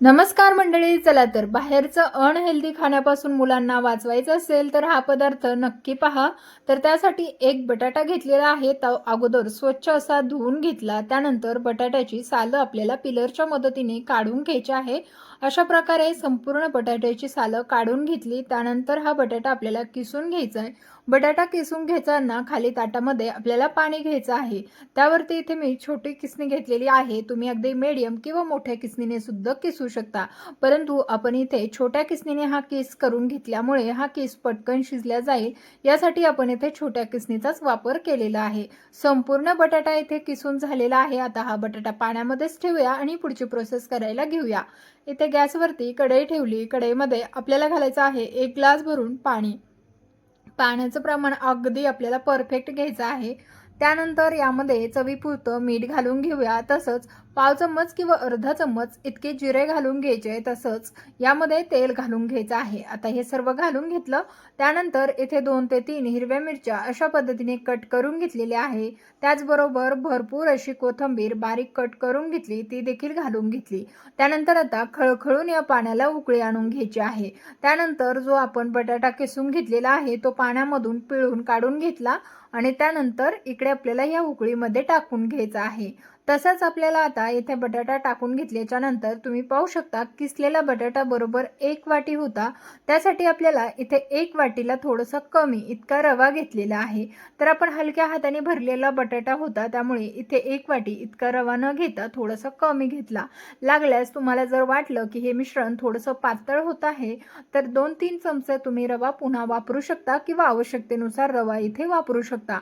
नमस्कार मंडळी, चला तर बाहेरचं अनहेल्दी खाण्यापासून मुलांना वाचवायचं असेल तर हा पदार्थ नक्की पहा. तर त्यासाठी एक बटाटा घेतलेला आहे. तो अगोदर स्वच्छ असा धुवून घेतला. त्यानंतर बटाट्याची सालं आपल्याला पिलरच्या मदतीने काढून घ्यायची आहे. अशा प्रकारे संपूर्ण बटाट्याची सालं काढून घेतली. त्यानंतर हा बटाटा आपल्याला किसून घ्यायचा आहे. बटाटा किसून घेताना खाली ताटामध्ये आपल्याला पाणी घ्यायचं आहे. त्यावरती इथे मी छोटी किसणी घेतलेली आहे. तुम्ही अगदी मीडियम किंवा मोठ्या किसणीने सुद्धा किसू शकता, परंतु आपण इथे छोट्या किसणीने हा किस करून घेतल्यामुळे हा किस पटकन शिजला जाईल, यासाठी आपण इथे छोट्या किसणीचाच वापर केलेला आहे. संपूर्ण बटाटा इथे किसून झालेला आहे. आता हा बटाटा पाण्यामध्येच ठेवूया आणि पुढची प्रोसेस करायला घेऊया. इथे गॅसवरती कढई ठेवली. कढईमध्ये आपल्याला घालायचं आहे 1 ग्लास भरून पाणी. पाण्याचं प्रमाण अगदी आपल्याला परफेक्ट घ्यायचं आहे. त्यानंतर यामध्ये चवीपुरतं मीठ घालून घेऊया. तसंच पाव चम्मच किंवा अर्धा चम्मच इतके जिरे घालून घ्यायचे. तसंच यामध्ये तेल घालून घ्यायचं आहे. आता हे सर्व घालून घेतलं. त्यानंतर इथे 2 ते 3 हिरव्या मिरच्या अशा पद्धतीने कट करून घेतलेल्या आहे. त्याचबरोबर भरपूर अशी कोथिंबीर बारीक कट करून घेतली, ती देखील घालून घेतली. त्यानंतर आता खळखळून या पाण्याला उकळी आणून घ्यायची आहे. त्यानंतर जो आपण बटाटा किसून घेतलेला आहे तो पाण्यामधून पिळून काढून घेतला आणि त्यानंतर इकडे आपल्याला या उकळीमध्ये टाकून घ्यायचा आहे. तसंच आपल्याला आता इथे बटाटा टाकून घेतल्याच्या नंतर तुम्ही पाहू शकता किसलेला बटाटा बरोबर 1 वाटी होता. त्यासाठी आपल्याला इथे 1 वाटीला थोडंसं कमी इतका रवा घेतलेला आहे. तर आपण हलक्या हाताने भरलेला बटाटा होता, त्यामुळे इथे 1 वाटी इतका रवा न घेता थोडंसं कमी घेतला. लागल्यास तुम्हाला जर वाटलं की हे मिश्रण थोडंसं पातळ होत आहे तर 2-3 चमचे तुम्ही रवा पुन्हा वापरू शकता किंवा आवश्यकतेनुसार रवा इथे वापरू शकता.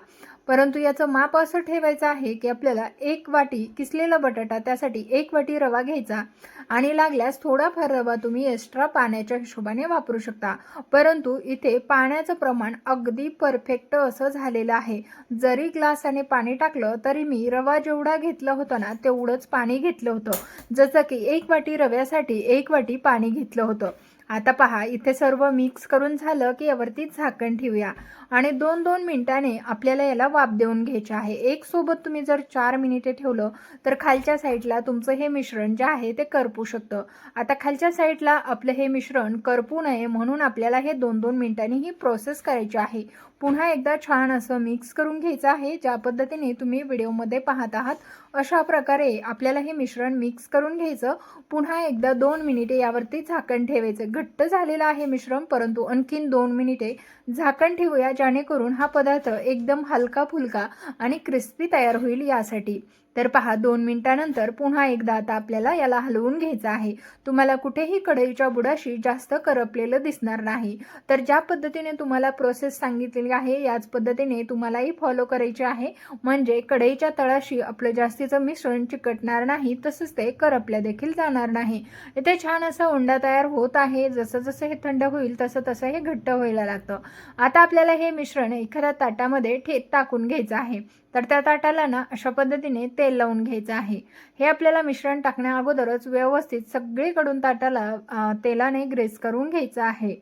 परंतु याचं माप असं ठेवायचं आहे की आपल्याला 1 वाटी किसलेला बटाटा, त्यासाठी 1 वाटी रवा घ्यायचा आणि लागल्यास थोडाफार रवा तुम्ही एक्स्ट्रा पाण्याच्या हिशोबाने वापरू शकता. परंतु इथे पाण्याचं प्रमाण अगदी परफेक्ट असं झालेलं आहे. जरी ग्लासाने पाणी टाकलं तरी मी रवा जेवढा घेतला होता ना तेवढंच पाणी घेतलं होतं. जसं की 1 वाटी रव्यासाठी 1 वाटी पाणी घेतलं होतं. आता पहा, इथे सर्व मिक्स करून झालं की यावरती झाकण ठेवूया आणि 2-2 मिनिटांनी आपल्याला याला वाफ देऊन घ्यायची आहे. एक सोबत तुम्ही जर 4 मिनिटे ठेवलं तर खालच्या साईडला तुमचं हे मिश्रण जे आहे ते करपू शकतं. आता खालच्या साईडला आपलं हे मिश्रण करपू नये म्हणून आपल्याला हे 2-2 मिनिटांनी ही प्रोसेस करायची आहे. पुन्हा एकदा छान असं मिक्स करून घ्यायचं आहे. ज्या पद्धतीने तुम्ही व्हिडिओमध्ये पाहत आहात अशा प्रकारे आपल्याला हे मिश्रण मिक्स करून घ्यायचं. पुन्हा एकदा 2 मिनिटे यावरती झाकण ठेवायचं. घट्ट झालेलं आहे मिश्रण, परंतु आणखीन 2 मिनिटे झाकण ठेवूया, जेणेकरून हा पदार्थ एकदम हलका फुलका आणि क्रिस्पी तयार होईल यासाठी. तर पहा, 2 मिनिटानंतर पुन्हा एकदा आता आपल्याला याला हलवून घ्यायचं आहे. तुम्हाला कुठेही कढईच्या बुडाशी जास्त करपलेलं दिसणार नाही. तर ज्या पद्धतीने तुम्हाला प्रोसेस सांगितलेली आहे याच पद्धतीने तुम्हालाही फॉलो करायची आहे, म्हणजे कढईच्या तळाशी आपलं जास्तीचं मिश्रण चिकटणार नाही, तसंच ते करपल्या देखील जाणार नाही. इथे छान असा उंडा तयार होत आहे. जसं जसं हे थंड होईल तसं तसं हे घट्ट व्हायला लागतं. आता आपल्याला हे मिश्रण एखाद्या ताटामध्ये टाकून घ्यायचं आहे. तर त्या ताटाला ना अशा पद्धतीने तेल लावून घ्यायचं आहे. हे आपल्याला मिश्रण टाकण्या अगोदरच व्यवस्थित सगळीकडून ताटाला तेलाने ग्रेस करून घ्यायचं आहे.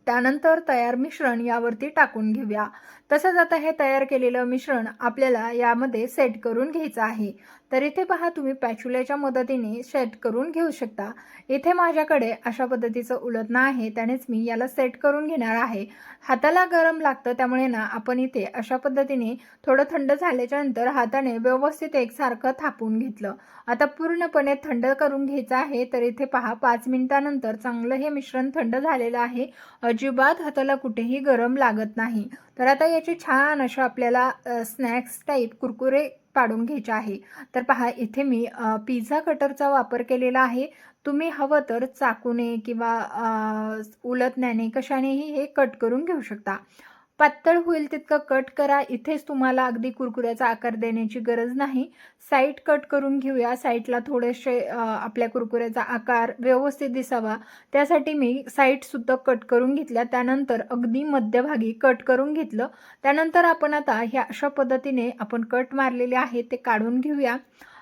त्यानंतर तयार मिश्रण यावरती टाकून घेऊया. तसंच आता हे तयार केलेलं मिश्रण आपल्याला यामध्ये सेट करून घ्यायचं आहे. तर इथे पहा, तुम्ही पॅचुल्याच्या मदतीने सेट करून घेऊ शकता. इथे माझ्याकडे अशा पद्धतीचं उलटणं आहे, त्यानेच मी याला सेट करून घेणार आहे. हाताला गरम लागतं, त्यामुळे ना आपण इथे अशा पद्धतीने थोडं थंड झाल्याच्या नंतर हाताने व्यवस्थित एकसारखं थापून घेतलं. आता पूर्णपणे थंड करून घ्यायचं आहे. तर इथे पहा, 5 मिनिटानंतर चांगलं हे मिश्रण थंड झालेलं आहे. अजिबात हाताला कुठेही गरम लागत नाही. तर आता याची छान अशा आपल्याला स्नॅक्स टाईप कुरकुरे पाडून घ्यायचे आहे. तर पहा, इथे मी पिझ्झा कटरचा वापर केलेला आहे. तुम्ही हवं तर चाकूने किंवा उलटण्याने कशानेही हे कट करून घेऊ शकता. पातळ होईल तितकं कट करा. इथेच तुम्हाला अगदी कुरकुऱ्याचा आकार देण्याची गरज नाही. साईड कट करून घेऊया. साईडला थोडेसे आपल्या कुरकुऱ्याचा आकार व्यवस्थित दिसावा त्यासाठी मी साईडसुद्धा कट करून घेतल्या. त्यानंतर अगदी मध्यभागी कट करून घेतलं. त्यानंतर आपण आता ह्या अशा पद्धतीने आपण कट मारलेले आहे ते काढून घेऊया.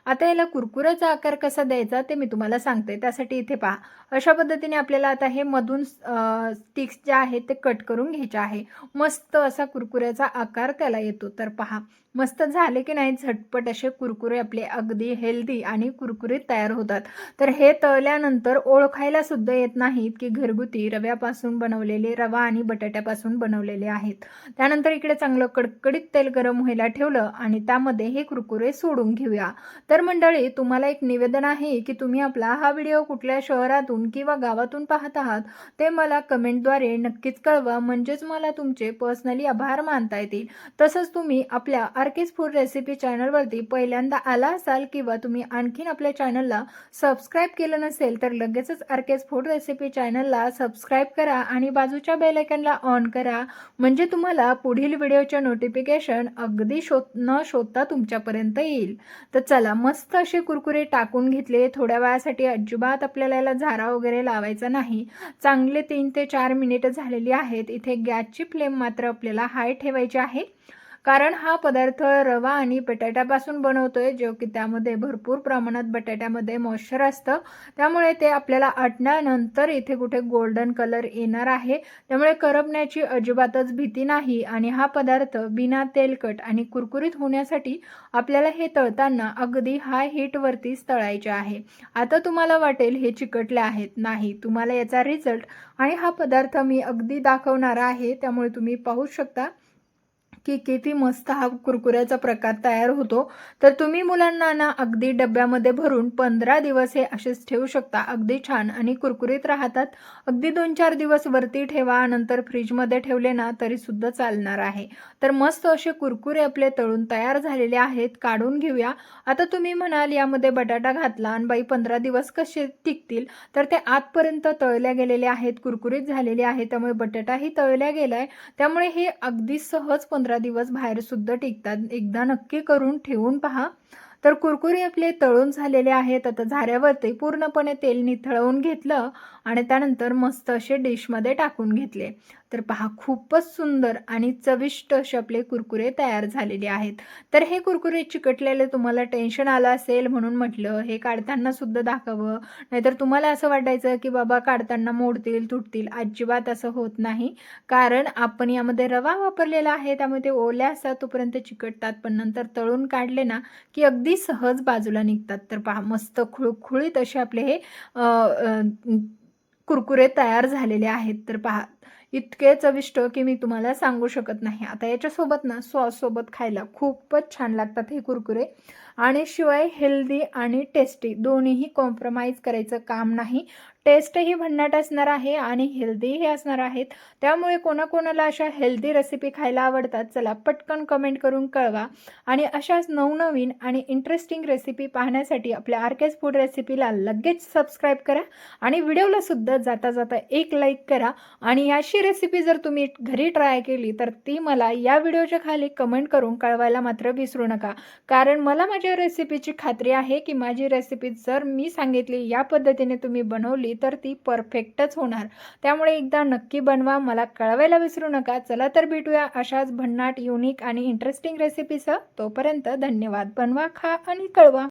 आता याला कुरकुऱ्याचा आकार कसा द्यायचा ते मी तुम्हाला सांगते. त्यासाठी इथे पहा, अशा पद्धतीने आपल्याला आता हे मधून स्टिक्स जे आहेत ते कट करून घ्यायचे आहे. मस्त असा कुरकुऱ्याचा आकार त्याला येतो. तर पहा, मस्त झाले की नाही झटपट असे कुरकुरे आपले अगदी हेल्दी आणि कुरकुरीत तयार होतात. तर हे तळल्यानंतर ओळखायला सुद्धा येत नाहीत की घरगुती रव्यापासून बनवलेले रवा आणि बटाट्यापासून बनवलेले आहेत. त्यानंतर इकडे चांगलं कडकडीत तेल गरम व्हायला ठेवलं आणि त्यामध्ये हे कुरकुरे सोडून घेऊया. तर मंडळी, तुम्हाला एक निवेदन आहे की तुम्ही आपला हा व्हिडिओ कुठल्या शहरातून किंवा गावातून पाहत आहात ते मला कमेंटद्वारे नक्कीच कळवा, म्हणजेच मला तुमचे पर्सनली आभार मानता येतील. तसंच तुम्ही आपल्या आरकेस फूड रेसिपी चॅनलवरती पहिल्यांदा आला असाल किंवा तुम्ही आणखीन आपल्या चॅनलला सबस्क्राईब केलं नसेल तर लगेचच आरकेस फूड रेसिपी चॅनलला सबस्क्राईब करा आणि बाजूच्या बेल आयकॉनला ऑन करा, म्हणजे तुम्हाला पुढील व्हिडिओचे नोटिफिकेशन अगदी न शोधता तुमच्यापर्यंत येईल. तर चला, मस्त असे कुरकुरे टाकून घेतले. थोड्या वेळासाठी अजिबात आपल्याला याला झारा वगैरे लावायचा नाही. चांगले 3 ते 4 मिनिटं झालेली आहेत. इथे गॅसची फ्लेम मात्र आपल्याला हाय ठेवायची आहे, कारण हा पदार्थ रवा आणि बटाट्यापासून बनवतोय, जो की त्यामध्ये भरपूर प्रमाणात बटाट्यामध्ये मॉइश्चर असतं. त्यामुळे ते आपल्याला आटल्यानंतर इथे कुठे गोल्डन कलर येणार आहे. त्यामुळे करपण्याची अजिबातच भीती नाही आणि हा पदार्थ बिना तेलकट आणि कुरकुरीत होण्यासाठी आपल्याला हे तळताना अगदी हाय हीटवरतीच तळायचे आहे. आता तुम्हाला वाटेल हे चिकटले आहेत. नाही, तुम्हाला याचा रिझल्ट आणि हा पदार्थ मी अगदी दाखवणार आहे. त्यामुळे तुम्ही पाहू शकता की किती मस्त हा कुरकुऱ्याचा प्रकार तयार होतो. तर तुम्ही मुलांना ना अगदी डब्यामध्ये भरून 15 दिवस हे असेच ठेवू शकता. अगदी छान आणि कुरकुरीत राहतात. अगदी 2-4 दिवस वरती ठेवा, नंतर फ्रीजमध्ये ठेवले ना तरी सुद्धा चालणार आहे. तर मस्त असे कुरकुरे आपले तळून तयार झालेले आहेत. काढून घेऊया. आता तुम्ही म्हणाल यामध्ये बटाटा घातला आणि बाई 15 दिवस कसे टिकतील, तर ते आतपर्यंत तळल्या गेलेले आहेत, कुरकुरीत झालेले आहेत. त्यामुळे बटाटाही तळल्या गेलाय. त्यामुळे हे अगदी सहज 15 दिवस बाहेर सुद्धा टिकतात. एकदा नक्की करून ठेवून पहा. तर कुरकुरे आपले तळून झालेले आहेत. आता झाऱ्यावरती पूर्णपणे तेल निथळवून घेतलं आणि त्यानंतर मस्त असे डिशमध्ये टाकून घेतले. तर पहा, खूपच सुंदर आणि चविष्ट असे आपले कुरकुरे तयार झालेले आहेत. तर हे कुरकुरे चिकटलेले तुम्हाला टेन्शन आलं असेल म्हणून म्हटलं हे काढताना सुद्धा दाखवावं. नाहीतर तुम्हाला असं वाटायचं की बाबा काढताना मोडतील, तुटतील. अजिबात असं होत नाही, कारण आपण यामध्ये रवा वापरलेला आहे. त्यामुळे ते ओले असतात तोपर्यंत चिकटतात, पण नंतर तळून काढले ना की अगदी सहज बाजूला निघतात. तर पहा, मस्त खुळखुळीत असे आपले हे कुरकुरे तयार झालेले आहेत. तर पहा, इतके चविष्ट की मी तुम्हाला सांगू शकत नाही. आता याच्यासोबत ना सॉससोबत खायला खूपच छान लागतात हे कुरकुरे. आणि शिवाय हेल्दी आणि टेस्टी दोन्हीही कॉम्प्रोमाइज करायचं काम नाही. टेस्टही भन्नाट असणार आहे आणि हेल्दीही असणार आहेत. त्यामुळे कोणाकोणाला अशा हेल्दी रेसिपी खायला आवडतात, चला पटकन कमेंट करून कळवा. आणि अशाच नवनवीन आणि इंटरेस्टिंग रेसिपी पाहण्यासाठी आपल्या आरकेस फूड रेसिपीला लगेच सबस्क्राईब करा आणि व्हिडिओला सुद्धा जाता जाता एक लाईक करा. आणि याची रेसिपी जर तुम्ही घरी ट्राय केली तर ती मला या व्हिडिओच्या खाली कमेंट करून कळवायला मात्र विसरू नका, कारण मला माझ्या रेसिपीची खात्री आहे की माझी रेसिपी जर मी सांगितली या पद्धतीने तुम्ही बनवली तर ती परफेक्टच होणार. त्यामुळे एकदा नक्की बनवा, मला कळवायला विसरू नका. चला तर भेटूया अशाच भन्नाट, युनिक आणि इंटरेस्टिंग रेसिपीसह. तोपर्यंत धन्यवाद. बनवा, खा आणि कळवा.